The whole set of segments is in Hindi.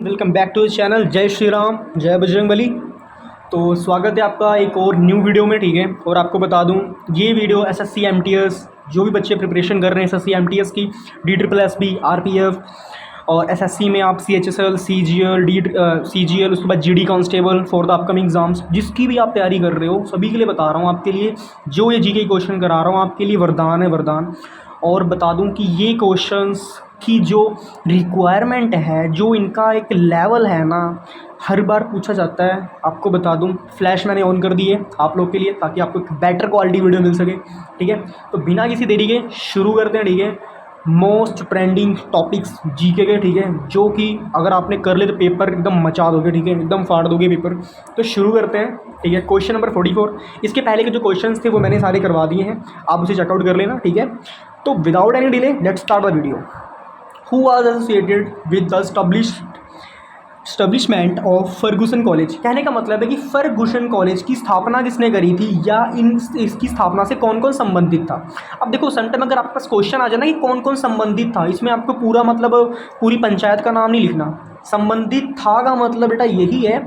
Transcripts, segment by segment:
Welcome back to the channel. जय श्री राम, जय बजरंगबली। तो स्वागत है आपका एक और न्यू वीडियो में। ठीक है, और आपको बता दूं ये वीडियो एसएससी एमटीएस जो भी बच्चे प्रिपरेशन कर रहे हैं एसएससी एमटीएस की, DSSB, आरपीएफ और एसएससी में आप सीएचएसएल, सीजीएल, सीजीएल, उसके बाद GD constable for the upcoming exams, जिसकी भी आप तैयारी कर रहे हो सभी के लिए बता रहा हूँ। आपके लिए जो ये जीके क्वेश्चन करा रहा हूँ आपके लिए वरदान है, वरदान। और बता दूं कि ये क्वेश्चंस की जो रिक्वायरमेंट है, जो इनका एक लेवल है ना, हर बार पूछा जाता है। आपको बता दूं फ्लैश मैंने ऑन कर दी है आप लोग के लिए ताकि आपको एक बेटर क्वालिटी वीडियो मिल सके। ठीक है, तो बिना किसी देरी के शुरू करते हैं। ठीक है, मोस्ट ट्रेंडिंग टॉपिक्स जीके के, ठीक है, जो कि अगर आपने कर ले तो पेपर एकदम मचा दोगे। ठीक है, एकदम फाड़ दोगे पेपर। तो शुरू करते हैं। ठीक है, क्वेश्चन नंबर 44। इसके पहले के जो क्वेश्चंस थे वो मैंने सारे करवा दिए हैं, आप उसे चेकआउट कर लेना। ठीक है, तो without any delay let's start the video. Who was associated with the establishment of Ferguson college. कहने का मतलब है कि फर्गुसन कॉलेज की स्थापना किसने करी थी, या इसकी स्थापना से कौन कौन संबंधित था। अब देखो सेंटर में अगर आपके पास क्वेश्चन आ जाए ना कि कौन कौन संबंधित था, इसमें आपको पूरा मतलब पूरी पंचायत का नाम नहीं लिखना। संबंधित था का मतलब बेटा यही है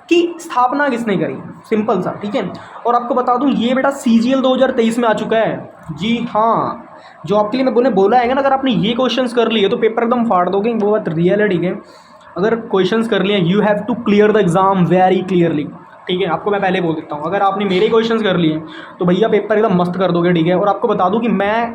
कि स्थापना किसने करी, सिंपल सा। ठीक है, और आपको बता दूं ये बेटा सीजीएल 2023 में आ चुका है। जी हाँ, जो आपके लिए मैं बोला है ना, अगर आपने ये क्वेश्चंस कर लिए तो पेपर एकदम फाड़ दोगे, वो बात रियल है। ठीक है, अगर क्वेश्चंस कर लिए you have to clear the exam very clearly. ठीक है, आपको मैं पहले बोल देता हूँ, अगर आपने मेरे क्वेश्चंस कर लिए तो भैया पेपर एकदम मस्त कर दोगे। ठीक है, और आपको बता दूं कि मैं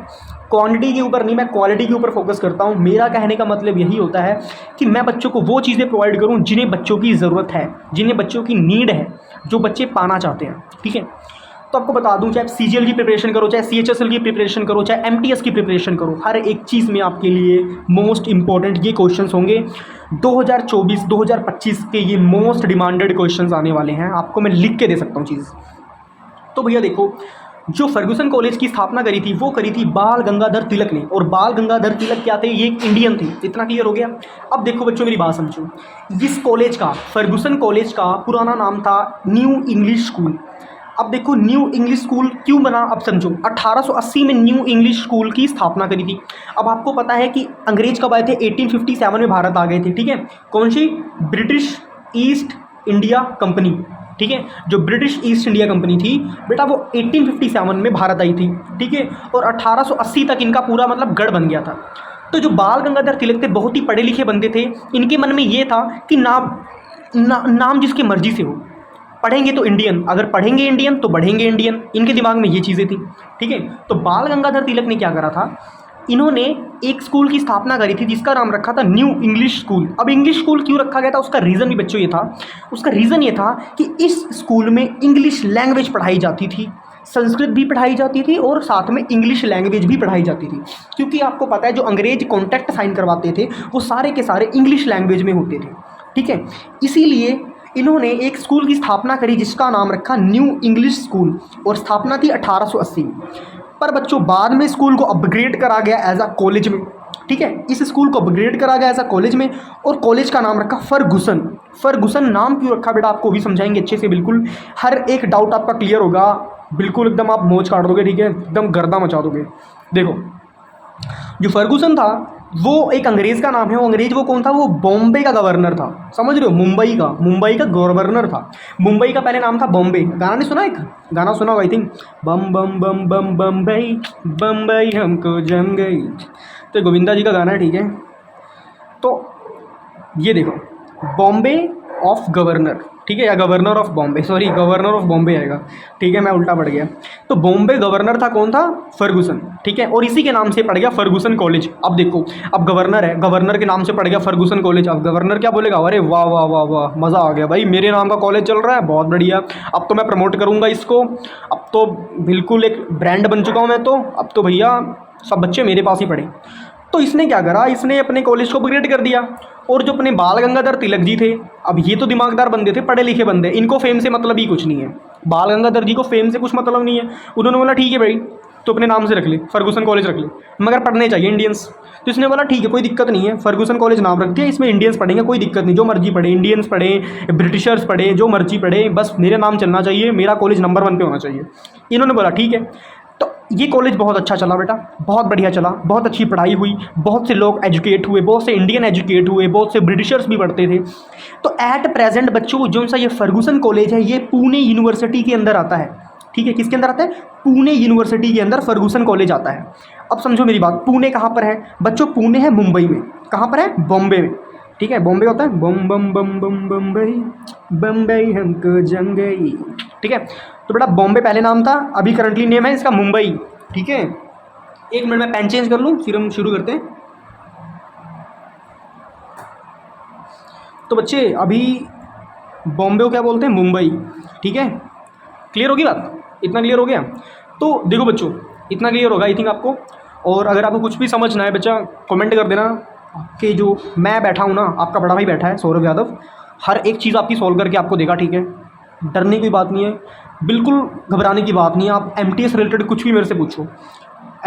क्वांटिटी के ऊपर नहीं, मैं क्वालिटी के ऊपर फोकस करता हूँ। मेरा कहने का मतलब यही होता है कि मैं बच्चों को वो चीज़ें प्रोवाइड करूँ जिन्हें बच्चों की ज़रूरत है, जिन्हें बच्चों की नीड है, जो बच्चे पाना चाहते हैं। ठीक है, तो आपको बता दूं चाहे सीजीएल की प्रिपरेशन करो, चाहे सीएचएसएल की प्रिपरेशन करो, चाहे एमटीएस की प्रिपरेशन करो, हर एक चीज़ में आपके लिए मोस्ट इंपॉर्टेंट ये क्वेश्चंस होंगे। 2024-2025 के ये मोस्ट डिमांडेड क्वेश्चंस आने वाले हैं, आपको मैं लिख के दे सकता हूँ चीज़। तो भैया देखो, जो फर्गुसन कॉलेज की स्थापना करी थी वो करी थी बाल गंगाधर तिलक ने। और बाल गंगाधर तिलक क्या थे, ये एक इंडियन थे। इतना क्लियर हो गया। अब देखो बच्चों मेरी बात समझो, इस कॉलेज का, फर्गुसन कॉलेज का पुराना नाम था न्यू इंग्लिश स्कूल। अब देखो न्यू इंग्लिश स्कूल क्यों बना, अब समझो। 1880 में न्यू इंग्लिश स्कूल की स्थापना करी थी। अब आपको पता है कि अंग्रेज कब आए थे, 1857 में भारत आ गए थे। ठीक है, कौन सी, ब्रिटिश ईस्ट इंडिया कंपनी। ठीक है, जो ब्रिटिश ईस्ट इंडिया कंपनी थी बेटा वो 1857 में भारत आई थी। ठीक है, और 1880 तक इनका पूरा मतलब गढ़ बन गया था। तो जो बाल गंगाधर तिलक थे बहुत ही पढ़े लिखे बंदे थे। इनके मन में ये था कि नाम जिसकी मर्जी से हो, पढ़ेंगे तो इंडियन, अगर पढ़ेंगे इंडियन तो बढ़ेंगे इंडियन। इनके दिमाग में ये चीज़ें थी। ठीक है, तो बाल गंगाधर तिलक ने क्या करा था, इन्होंने एक स्कूल की स्थापना करी थी जिसका नाम रखा था न्यू इंग्लिश स्कूल। अब इंग्लिश स्कूल क्यों रखा गया था, उसका रीज़न भी बच्चों ये था, उसका रीज़न ये था कि इस स्कूल में इंग्लिश लैंग्वेज पढ़ाई जाती थी, संस्कृत भी पढ़ाई जाती थी और साथ में इंग्लिश लैंग्वेज भी पढ़ाई जाती थी। क्योंकि आपको पता है जो अंग्रेज कॉन्ट्रैक्ट साइन करवाते थे वो सारे के सारे इंग्लिश लैंग्वेज में होते थे। ठीक है, इसीलिए इन्होंने एक स्कूल की स्थापना करी जिसका नाम रखा न्यू इंग्लिश स्कूल, और स्थापना थी 1880 में। पर बच्चों बाद में स्कूल को अपग्रेड करा गया एज अ कॉलेज में। ठीक है, इस स्कूल को अपग्रेड करा गया एज अ कॉलेज में, और कॉलेज का नाम रखा फर्गुसन। फर्गुसन नाम क्यों रखा बेटा आपको भी समझाएंगे अच्छे से, बिल्कुल हर एक डाउट आपका क्लियर होगा, बिल्कुल एकदम आप मौज काट दोगे। ठीक है, एकदम गर्दा मचा दोगे। देखो जो फर्गुसन था वो एक अंग्रेज़ का नाम है। वो अंग्रेज वो कौन था, वो बॉम्बे का गवर्नर था, समझ रहे हो, मुंबई का गवर्नर था। मुंबई का पहले नाम था बॉम्बे। गाना नहीं सुना, एक गाना सुना होगा आई थिंक, बम बम बम बम बम्बई बम्बई हमको जम गई। तो गोविंदा जी का गाना है। ठीक है, तो ये देखो बॉम्बे ऑफ गवर्नर, ठीक है, या governor of Bombay, sorry governor of Bombay आएगा। ठीक है, मैं उल्टा पड़ गया। तो बॉम्बे गवर्नर था कौन था, फर्गुसन। ठीक है, और इसी के नाम से पड़ गया फर्गुसन कॉलेज। अब देखो, अब गवर्नर है, गवर्नर के नाम से पड़ गया फर्गुसन कॉलेज। अब गवर्नर क्या बोलेगा, अरे वाह वाह वाह वाह, मज़ा आ गया भाई, मेरे नाम का कॉलेज चल रहा है, बहुत बढ़िया, अब तो मैं प्रमोट करूँगा इसको, अब तो बिल्कुल एक ब्रांड बन चुका हूँ मैं, तो अब तो भैया सब बच्चे मेरे पास ही पढ़े। तो इसने क्या करा, इसने अपने कॉलेज को अपग्रेड कर दिया। और जो अपने बाल गंगाधर तिलक जी थे, अब ये तो दिमागदार बंदे थे, पढ़े लिखे बंदे, इनको फेम से मतलब ही कुछ नहीं है। बाल गंगाधर जी को फेम से कुछ मतलब नहीं है। उन्होंने बोला ठीक है भाई, तो अपने नाम से रख ले, फर्गुसन कॉलेज रख ले, मगर पढ़ने चाहिए इंडियंस। तो इसने बोला ठीक है कोई दिक्कत नहीं है, फर्गुसन कॉलेज नाम रख दिया, इसमें इंडियंस पढ़ेंगे, कोई दिक्कत नहीं, जो मर्जी पढ़े, इंडियंस पढ़े, ब्रिटिशर्स पढ़े, जो मर्जी पढ़े, बस मेरे नाम चलना चाहिए, मेरा कॉलेज नंबर 1 पे होना चाहिए। इन्होंने बोला ठीक है। तो ये कॉलेज बहुत अच्छा चला बेटा, बहुत बढ़िया चला, बहुत अच्छी पढ़ाई हुई, बहुत से लोग एजुकेट हुए, बहुत से इंडियन एजुकेट हुए, बहुत से ब्रिटिशर्स भी पढ़ते थे। तो एट प्रेजेंट बच्चों जो सा ये फर्गूसन कॉलेज है ये पुणे यूनिवर्सिटी के अंदर आता है। ठीक है, किसके अंदर आता है? पुणे यूनिवर्सिटी के अंदर फर्गूसन कॉलेज आता है। अब समझो मेरी बात, पुणे कहाँ पर है बच्चों? पुणे है मुंबई में। कहाँ पर है? बॉम्बे में। ठीक है, बॉम्बे होता है बम बम बम बम बम्बई, बम्बई हमको जम गई। ठीक है, तो बेटा बॉम्बे पहले नाम था, अभी करंटली नेम है इसका मुंबई। ठीक है, एक मिनट में पेन चेंज कर लूँ फिर हम शुरू करते हैं। तो बच्चे अभी बॉम्बे को क्या बोलते हैं? मुंबई। ठीक है, क्लियर होगी बात? इतना क्लियर हो गया? तो देखो बच्चों, इतना क्लियर होगा आई थिंक आपको। और अगर आपको कुछ भी समझना है बच्चा कमेंट कर देना। आपके जो मैं बैठा हूँ ना, आपका बड़ा भाई बैठा है सौरभ यादव, हर एक चीज़ आपकी सॉल्व करके आपको देगा। ठीक है, डरने की बात नहीं है, बिल्कुल घबराने की बात नहीं है। आप एमटीएस रिलेटेड कुछ भी मेरे से पूछो,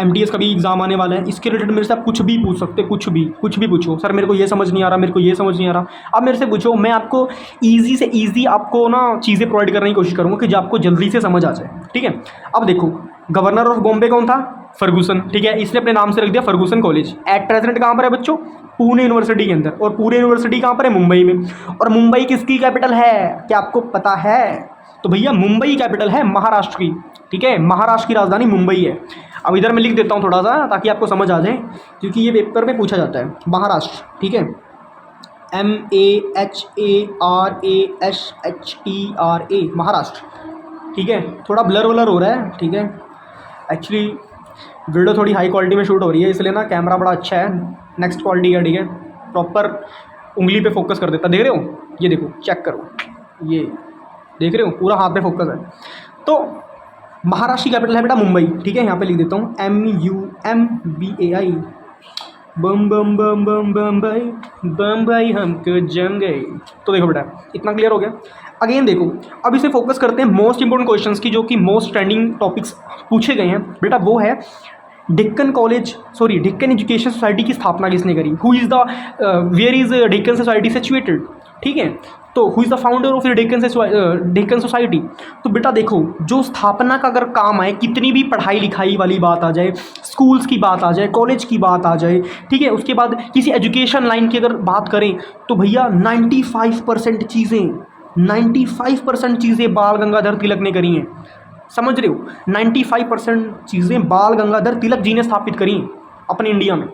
एमटीएस का भी एग्ज़ाम आने वाला है, इसके रिलेटेड मेरे से आप कुछ भी पूछ सकते, कुछ भी पूछो। सर मेरे को ये समझ नहीं आ रहा, मेरे को ये समझ नहीं आ रहा, आप मेरे से पूछो, मैं आपको ईजी से ईजी आपको ना चीज़ें प्रोवाइड करने की कोशिश करूँगा कि जो आपको जल्दी से समझ आ जाए। ठीक है, अब देखो गवर्नर ऑफ बॉम्बे कौन था? फर्गूसन। ठीक है, इसने अपने नाम से रख दिया फर्गूसन कॉलेज। एट प्रेजेंट कहाँ पर है बच्चों? पुणे यूनिवर्सिटी के अंदर। और पुणे यूनिवर्सिटी कहाँ पर है? मुंबई में। और मुंबई किसकी कैपिटल है? क्या आपको पता है? तो भैया मुंबई कैपिटल है महाराष्ट्र की। ठीक है, महाराष्ट्र की राजधानी मुंबई है। अब इधर मैं लिख देता हूँ थोड़ा सा ताकि आपको समझ आ जाए, क्योंकि ये पेपर में पूछा जाता है। महाराष्ट्र, ठीक है, MAHARASHTRA, महाराष्ट्र। ठीक है, थोड़ा ब्लर वलर हो रहा है। ठीक है, एक्चुअली वीडियो थोड़ी हाई क्वालिटी में शूट हो रही है, इसलिए ना कैमरा बड़ा अच्छा है, नेक्स्ट क्वालिटी का। ठीक है, प्रॉपर उंगली पे फोकस कर देता। देख रहे हो? ये देखो, चेक करो, ये देख रहे हो? पूरा हाथ पे फोकस है। तो महाराष्ट्र की कैपिटल है बेटा मुंबई। ठीक है, यहाँ पे लिख देता हूँ MUMBAI, बम बम बम बम बम्बई, बम्बई हमको जम गई। तो देखो बेटा इतना क्लियर हो गया। अगेन देखो, अब इसे फोकस करते हैं मोस्ट इंपोर्टेंट क्वेश्चंस की, जो कि मोस्ट ट्रेंडिंग टॉपिक्स पूछे गए हैं बेटा। वो है डेक्कन डेक्कन एजुकेशन सोसाइटी की स्थापना किसने करी? Who is the where is Deccan society situated? ठीक है, तो who is the founder of Deccan society? तो बेटा देखो, जो स्थापना का अगर काम आए, कितनी भी पढ़ाई लिखाई वाली बात आ जाए, स्कूल्स की बात आ जाए, कॉलेज की बात आ जाए, ठीक है, उसके बाद किसी एजुकेशन लाइन की अगर बात करें, तो भैया 95% चीज़ें बाल गंगाधर तिलक ने करी हैं। समझ रहे हो? 95% चीज़ें बाल गंगाधर तिलक जी ने स्थापित करी अपने इंडिया में।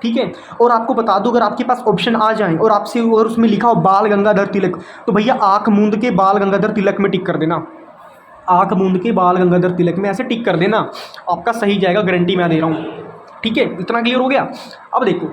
ठीक है, और आपको बता दूं, अगर आपके पास ऑप्शन आ जाए और आपसे अगर उसमें लिखा हो बाल गंगाधर तिलक, तो भैया आंख मूंद के बाल गंगाधर तिलक में टिक कर देना। आंख मूंद के बाल गंगाधर तिलक में ऐसे टिक कर देना, आपका सही जाएगा, गारंटी मैं दे रहा हूँ। ठीक है, इतना क्लियर हो गया। अब देखो,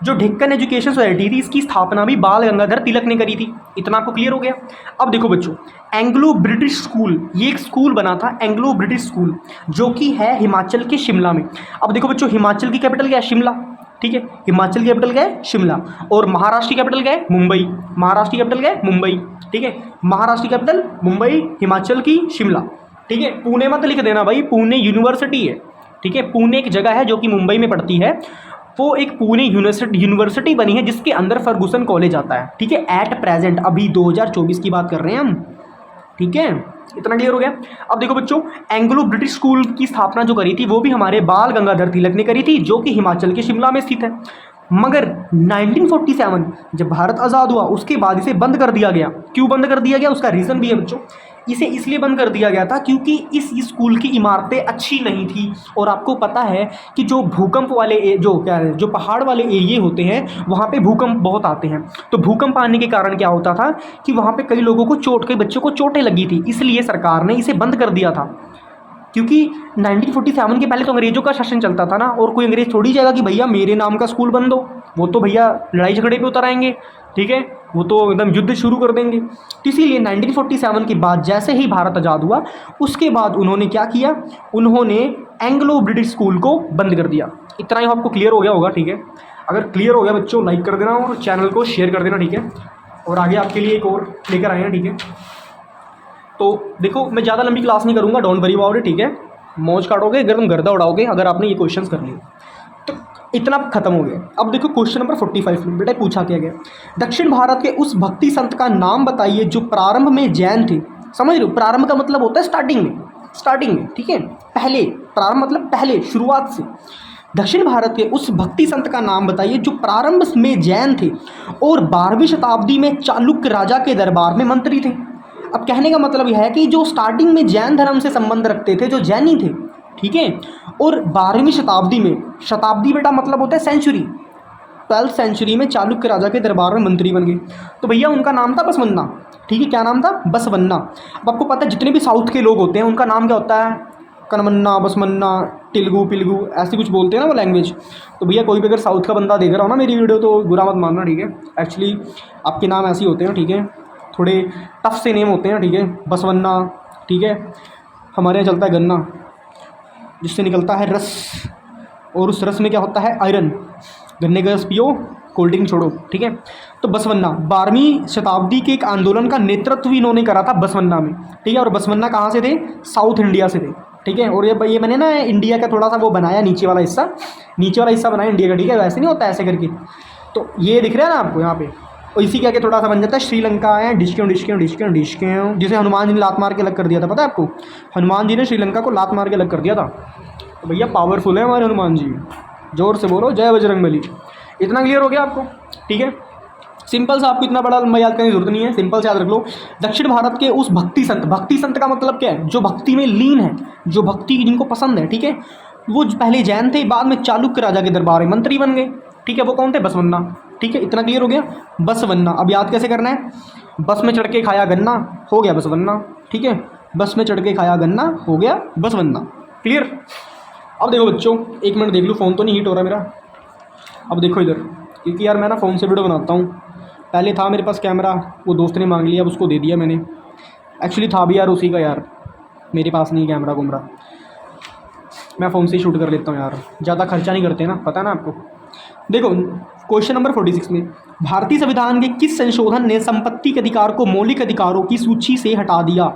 जो डेक्कन एजुकेशन सोसाइटी थी, इसकी स्थापना भी बाल गंगाधर तिलक ने करी थी। इतना आपको क्लियर हो गया। अब देखो बच्चों, एंग्लो ब्रिटिश स्कूल, ये एक स्कूल बना था एंग्लो ब्रिटिश स्कूल, जो कि है हिमाचल के शिमला में। अब देखो बच्चों, हिमाचल की कैपिटल क्या है? शिमला। ठीक है, हिमाचल की कैपिटल क्या है? शिमला। और महाराष्ट्र की कैपिटल क्या है? मुंबई। महाराष्ट्र की कैपिटल क्या है? मुंबई। ठीक है, महाराष्ट्र की कैपिटल मुंबई, हिमाचल की शिमला। ठीक है, पुणे मत लिख देना भाई, पुणे यूनिवर्सिटी है। ठीक है, पुणे एक जगह है जो कि मुंबई में पड़ती है, वो एक पुणे यूनिवर्सिटी बनी है जिसके अंदर फर्गूसन कॉलेज आता है। ठीक है, एट प्रेजेंट अभी 2024 की बात कर रहे हैं हम। ठीक है, इतना क्लियर हो गया। अब देखो बच्चों, एंग्लो ब्रिटिश स्कूल की स्थापना जो करी थी वो भी हमारे बाल गंगाधर तिलक ने करी थी, जो कि हिमाचल के शिमला में स्थित है। मगर 1947 जब भारत आज़ाद हुआ उसके बाद इसे बंद कर दिया गया। क्यों बंद कर दिया गया? उसका रीज़न भी है बच्चों। इसे इसलिए बंद कर दिया गया था क्योंकि इस स्कूल की इमारतें अच्छी नहीं थी। और आपको पता है कि जो भूकंप वाले जो पहाड़ वाले एरिए होते हैं वहाँ पे भूकंप बहुत आते हैं। तो भूकंप आने के कारण क्या होता था कि वहाँ पे कई लोगों को कई बच्चों को चोटें लगी थी, इसलिए सरकार ने इसे बंद कर दिया था। क्योंकि 1947 के पहले तो अंग्रेज़ों का शासन चलता था ना, और कोई अंग्रेज़ थोड़ी जाएगा कि भैया मेरे नाम का स्कूल बंद दो। वो तो भैया लड़ाई झगड़े पे उतर आएंगे। ठीक है, वो तो एकदम युद्ध शुरू कर देंगे। तो इसीलिए 1947 के बाद जैसे ही भारत आज़ाद हुआ उसके बाद उन्होंने क्या किया, उन्होंने एंग्लो ब्रिटिश स्कूल को बंद कर दिया। इतना ही आपको क्लियर हो गया होगा। ठीक है, अगर क्लियर हो गया बच्चों लाइक कर देना और चैनल को शेयर कर देना। ठीक है, और आगे आपके लिए एक और लेकर आए हैं। ठीक है, तो देखो मैं ज़्यादा लंबी क्लास नहीं करूँगा, डोंट वरी अबाउट इट। ठीक है, मौज काटोगे अगर तुम गर्दा उड़ाओगे अगर आपने ये क्वेश्चन कर लिए तो। इतना खत्म हो गया। अब देखो क्वेश्चन नंबर 45 में बेटा पूछा क्या गया, दक्षिण भारत के उस भक्ति संत का नाम बताइए जो प्रारंभ में जैन थे। समझ रहे हो? प्रारंभ का मतलब होता है स्टार्टिंग में, स्टार्टिंग में, ठीक है, पहले, प्रारंभ मतलब पहले, शुरुआत से। दक्षिण भारत के उस भक्ति संत का नाम बताइए जो प्रारंभ में जैन थे और 12वीं शताब्दी में चालुक्य राजा के दरबार में मंत्री थे। अब कहने का मतलब यह है कि जो स्टार्टिंग में जैन धर्म से संबंध रखते थे, जो जैनी थे, ठीक है, और 12वीं शताब्दी में, शताब्दी बेटा मतलब होता है सेंचुरी, 12th सेंचुरी में चालुक्य राजा के दरबार में मंत्री बन गए। तो भैया उनका नाम था बसवन्ना, ठीक है, क्या नाम था? बसवन्ना। अब आपको पता है जितने भी साउथ के लोग होते हैं उनका नाम क्या होता है? कनमन्ना, बसमन्ना, तेलुगु पिलगु, ऐसे कुछ बोलते हैं ना वो लैंग्वेज। तो भैया कोई भी अगर साउथ का बंदा देख रहा हो ना मेरी वीडियो तो बुरा मत मानना, ठीक है। एक्चुअली आपके नाम ऐसे ही होते हैं, ठीक है, थोड़े टफ से नेम होते हैं, ठीक है। बसवन्ना, ठीक है। हमारे यहाँ चलता है गन्ना, जिससे निकलता है रस, और उस रस में क्या होता है? आयरन। गन्ने का रस पियो, कोल्ड ड्रिंक छोड़ो, ठीक है। तो बसवन्ना 12वीं शताब्दी के एक आंदोलन का नेतृत्व भी इन्होंने करा था बसवन्ना में, ठीक है। और बसवन्ना कहाँ से थे? साउथ इंडिया से थे, ठीक है। और ये मैंने ना इंडिया का थोड़ा सा वो बनाया, नीचे वाला हिस्सा बनाया इंडिया का, ठीक है। वैसे नहीं होता ऐसे करके। तो ये दिख रहा है ना आपको यहाँ पे, और इसी के आगे थोड़ा सा बन जाता है श्रीलंका है, डिस्क्यों, जिसे हनुमान जी ने लात मार के अलग कर दिया था, पता है आपको? हनुमान जी ने श्रीलंका को लात मार के अलग कर दिया था। तो भैया पावरफुल है हमारे हनुमान जी, जोर से बोलो जय बजरंगबली। इतना क्लियर हो गया आपको, ठीक है। सिंपल सा, आपको इतना बड़ा लंबा याद करने की जरूरत नहीं है, सिंपल से याद रख लो। दक्षिण भारत के उस भक्ति संत का मतलब क्या है? जो भक्ति में लीन है, जो भक्ति जिनको पसंद है, ठीक है। वो पहले जैन थे, बाद में चालुक्य राजा के दरबार में मंत्री बन गए, ठीक है। वो कौन थे? बसवन्ना, ठीक है। इतना क्लियर हो गया? बसवन्ना। अब याद कैसे करना है? बस में चढ़ के खाया गन्ना, हो गया बसवन्ना, ठीक है। बस में चढ़ के खाया गन्ना, हो गया बसवन्ना। क्लियर? अब देखो बच्चों, एक मिनट देख लो, फ़ोन तो नहीं हीट हो रहा मेरा। अब देखो इधर, क्योंकि यार मैं ना फ़ोन से वीडियो बनाता हूँ। पहले था मेरे पास कैमरा, वो दोस्त ने मांग लिया, अब उसको दे दिया मैंने। एक्चुअली था भी यार उसी का, यार मेरे पास नहीं कैमरा कुमरा, मैं फ़ोन से ही शूट कर लेता हूँ यार, ज़्यादा खर्चा नहीं करते ना, पता है ना आपको। देखो क्वेश्चन नंबर 46 में, भारतीय संविधान के किस संशोधन ने संपत्ति के अधिकार को मौलिक अधिकारों की सूची से हटा दिया?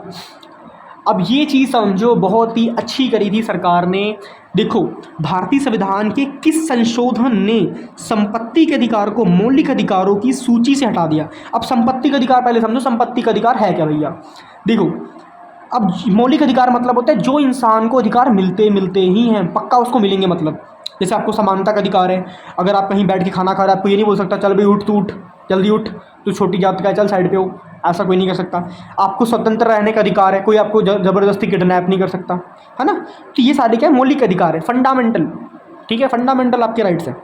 अब ये चीज़ समझो, बहुत ही अच्छी करी थी सरकार ने। देखो, भारतीय संविधान के किस संशोधन ने संपत्ति के अधिकार को मौलिक अधिकारों की सूची से हटा दिया? अब संपत्ति का अधिकार पहले समझो, संपत्ति का अधिकार है क्या भैया? देखो, अब मौलिक अधिकार मतलब होता है जो इंसान को अधिकार मिलते ही हैं, पक्का उसको मिलेंगे। मतलब जैसे आपको समानता का अधिकार है, अगर आप कहीं बैठ के खाना खा रहे हैं, आपको ये नहीं बोल सकता चल भाई उठ, तू उठ, जल्दी उठ, तू छोटी जात का है, चल साइड पे हो, ऐसा कोई नहीं कर सकता। आपको स्वतंत्र रहने का अधिकार है, कोई आपको ज़बरदस्ती किडनैप नहीं कर सकता, है ना। तो ये सारे क्या है? मौलिक अधिकार है, फंडामेंटल, ठीक है, फंडामेंटल आपके राइट्स हैं।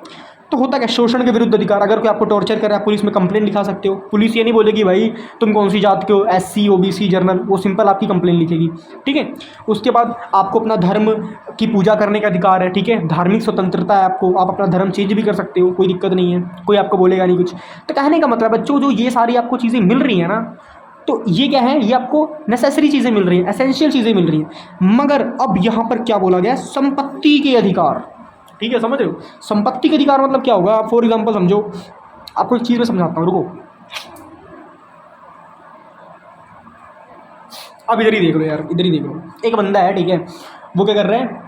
तो होता क्या? शोषण के विरुद्ध अधिकार, अगर कोई आपको टॉर्चर करे आप पुलिस में कंप्लेंट लिखा सकते हो। पुलिस ये नहीं बोलेगी भाई तुम कौन सी जात के हो, SC OBC जनरल, वो सिंपल आपकी कंप्लेंट लिखेगी, ठीक है। उसके बाद आपको अपना धर्म की पूजा करने का अधिकार है, ठीक है, धार्मिक स्वतंत्रता है आपको, आप अपना धर्म चेंज भी कर सकते हो, कोई दिक्कत नहीं है, कोई आपको बोलेगा नहीं कुछ। तो कहने का मतलब बच्चों, जो ये सारी आपको चीज़ें मिल रही हैं ना, तो ये क्या है? ये आपको नेसेसरी चीज़ें मिल रही हैं, एसेंशियल चीज़ें मिल रही हैं। मगर अब यहाँ पर क्या बोला गया? संपत्ति के अधिकार, ठीक है, समझ रहे हो? संपत्ति के अधिकार मतलब क्या होगा? फॉर एग्जांपल समझो, आपको एक चीज़ में समझाता हूँ, रुको। अब इधर ही देख लो यार, इधर ही देख लो। एक बंदा है, ठीक है, वो क्या कर रहा है?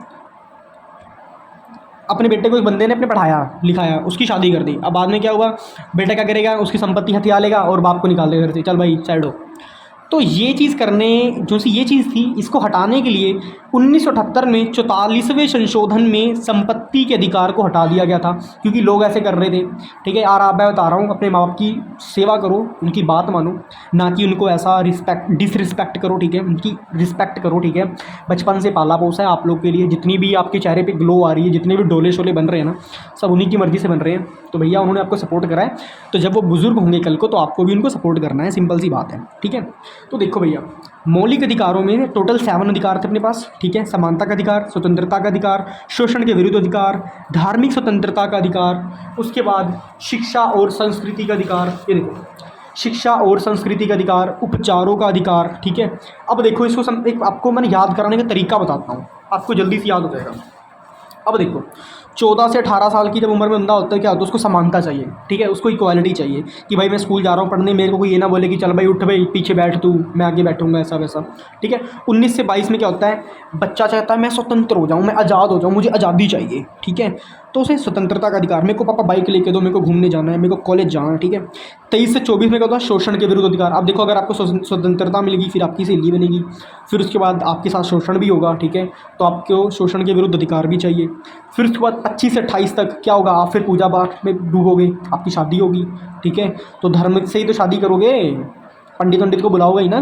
अपने बेटे को एक बंदे ने अपने पढ़ाया लिखाया, उसकी शादी कर दी। अब बाद में क्या हुआ? बेटा क्या करेगा? उसकी संपत्ति हथिया लेगा और बाप को निकाल देगा घर से, चल भाई साइड हो। तो ये चीज़ करने, जो सी ये चीज़ थी, इसको हटाने के लिए 1978 में 44वें संशोधन में संपत्ति के अधिकार को हटा दिया गया था, क्योंकि लोग ऐसे कर रहे थे, ठीक है। यार आप, मैं बता रहा हूँ, अपने माँ बाप की सेवा करो, उनकी बात मानो, ना कि उनको ऐसा डिसरिस्पेक्ट करो, ठीक है, उनकी रिस्पेक्ट करो, ठीक है। बचपन से पाला पोसा है आप लोग के लिए, जितनी भी आपके चेहरे पर ग्लो आ रही है, जितने भी डोले शोले बन रहे हैं ना, सब उन्हीं की मर्ज़ी से बन रहे हैं। तो भैया उन्होंने आपको सपोर्ट करा है, तो जब वो बुजुर्ग होंगे कल को, तो आपको भी उनको सपोर्ट करना है, सिंपल सी बात है, ठीक है। तो देखो भैया, मौलिक अधिकारों में टोटल 7 अधिकार थे अपने पास, ठीक है। समानता का अधिकार, स्वतंत्रता का अधिकार, शोषण के विरुद्ध अधिकार, धार्मिक स्वतंत्रता का अधिकार, उसके बाद शिक्षा और संस्कृति का अधिकार, ये देखो, शिक्षा और संस्कृति का अधिकार, उपचारों का अधिकार, ठीक है। अब देखो इसको एक आपको मैंने याद कराने का तरीका बताता हूँ, आपको जल्दी से याद हो जाएगा। अब देखो, 14 से 18 साल की जब उम्र में बंदा होता है, क्या होता है? उसको समानता चाहिए, ठीक है, उसको इक्वालिटी चाहिए, कि भाई मैं स्कूल जा रहा हूँ पढ़ने, मेरे को कोई ये ना बोले कि चल भाई उठ भाई पीछे बैठ तू, मैं आगे बैठूंगा, ऐसा वैसा, ठीक है। 19 से 22 में क्या होता है? बच्चा चाहता है मैं स्वतंत्र हो जाऊँ, मैं आज़ाद हो जाऊँ, मुझे आज़ादी चाहिए, ठीक है। तो उसे स्वतंत्रता का अधिकार, मेरे को पापा बाइक लेके दो, मेरे को घूमने जाना है, मेरे को कॉलेज जाना है, ठीक है। 23 से 24 में क्या होता है, शोषण के विरुद्ध अधिकार। अब देखो, अगर आपको स्वतंत्रता मिलेगी फिर आपकी सहेली बनेगी, फिर उसके बाद आपके साथ शोषण भी होगा, ठीक है। तो आपको शोषण के विरुद्ध अधिकार भी चाहिए। फिर उसके बाद 25 से 28 तक क्या होगा, आप फिर पूजा पाठ में डूबोगे, आपकी शादी होगी, ठीक है। तो धर्म से ही तो शादी करोगे, पंडित को बुलाओगे ही ना।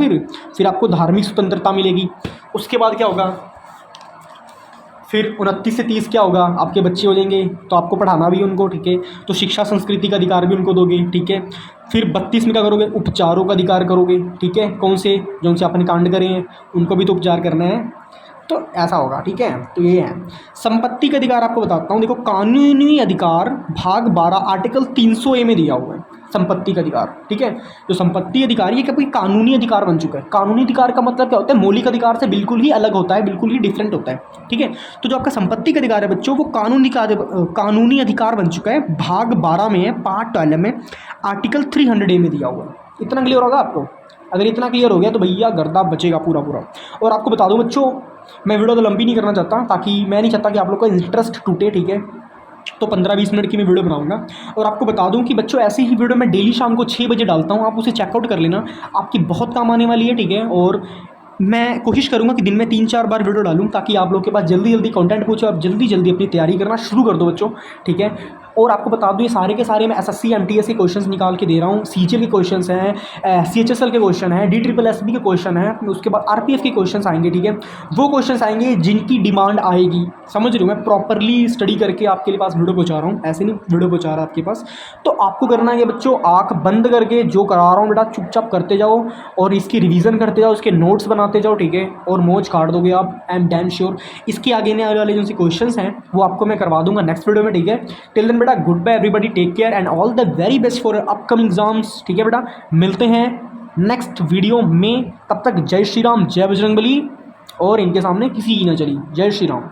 फिर आपको धार्मिक स्वतंत्रता मिलेगी। उसके बाद क्या होगा, फिर 29 से 30 क्या होगा, आपके बच्चे हो जाएंगे, तो आपको पढ़ाना भी उनको, ठीक है। तो शिक्षा संस्कृति का अधिकार भी उनको दोगे, ठीक है। फिर 32 में क्या करोगे, उपचारों का अधिकार करोगे, ठीक है। कौन से, जो उनसे आपने कांड करे हैं उनको भी तो उपचार करना है, तो ऐसा होगा, ठीक है। तो ये है संपत्ति का अधिकार। आपको बताता हूँ, देखो कानूनी अधिकार भाग 12 आर्टिकल 300A में दिया हुआ है संपत्ति का अधिकार, ठीक है। जो संपत्ति अधिकार ये कोई कानूनी अधिकार बन चुका है। कानूनी अधिकार का मतलब क्या होता है, मौलिक अधिकार से बिल्कुल ही अलग होता है, बिल्कुल ही डिफरेंट होता है, ठीक है। तो जो आपका संपत्ति का अधिकार है बच्चों, वो कानूनी अधिकार बन चुका है, भाग 12 में है, पार्ट 12 में आर्टिकल 300A में दिया हुआ है। इतना क्लियर होगा आपको? अगर इतना क्लियर हो गया तो भैया गर्दा बचेगा पूरा पूरा। और आपको बता दूं बच्चों, मैं वीडियो तो लंबी नहीं करना चाहता, ताकि मैं नहीं चाहता कि आप लोग का इंटरेस्ट टूटे, ठीक है। तो 15-20 मिनट की मैं वीडियो बनाऊंगा। और आपको बता दूं कि बच्चों ऐसी ही वीडियो मैं डेली शाम को 6 बजे डालता हूं, आप उसे चेकआउट कर लेना, आपकी बहुत काम आने वाली है, ठीक है। और मैं कोशिश करूंगा कि दिन में 3-4 बार वीडियो डालूं, ताकि आप लोग के पास जल्दी जल्दी कंटेंट पहुंचे, आप जल्दी जल्दी अपनी तैयारी करना शुरू कर दो बच्चों, ठीक है। और आपको बता दूं, ये सारे के सारे मैं एसएससी एमटीएस के क्वेश्चंस निकाल के दे रहा हूँ। सीजीएल के क्वेश्चंस हैं, सीएचएसएल के क्वेश्चन हैं, DSSB के क्वेश्चन हैं, उसके बाद आरपीएफ के क्वेश्चंस आएंगे, ठीक है। वो क्वेश्चंस आएंगे जिनकी डिमांड आएगी, समझ रहे हो। मैं प्रॉपरली स्टडी करके आपके पास वीडियो पहुँचा रहा हूँ, ऐसे नहीं वीडियो पहुँचा रहा आपके पास। तो आपको करना है बच्चों, आँख बंद करके जो करा रहा हूँ बेटा चुपचाप करते जाओ, और इसकी रिविज़न करते जाओ, इसके नोट्स बनाते जाओ, ठीक है। और मौज काट दोगे आप, आई एम डैम श्योर। इसके आगे आने वाले जो सी क्वेश्चंस हैं वो आपको मैं करवा दूंगा नेक्स्ट वीडियो में, ठीक है। टिल देन बेटा, good bye everybody, take care and all the very best for upcoming exams, ठीक है बेटा। मिलते हैं नेक्स्ट वीडियो में, तब तक जय श्री राम, जय बजरंगबली, और इनके सामने किसी की न चली। जय श्री राम।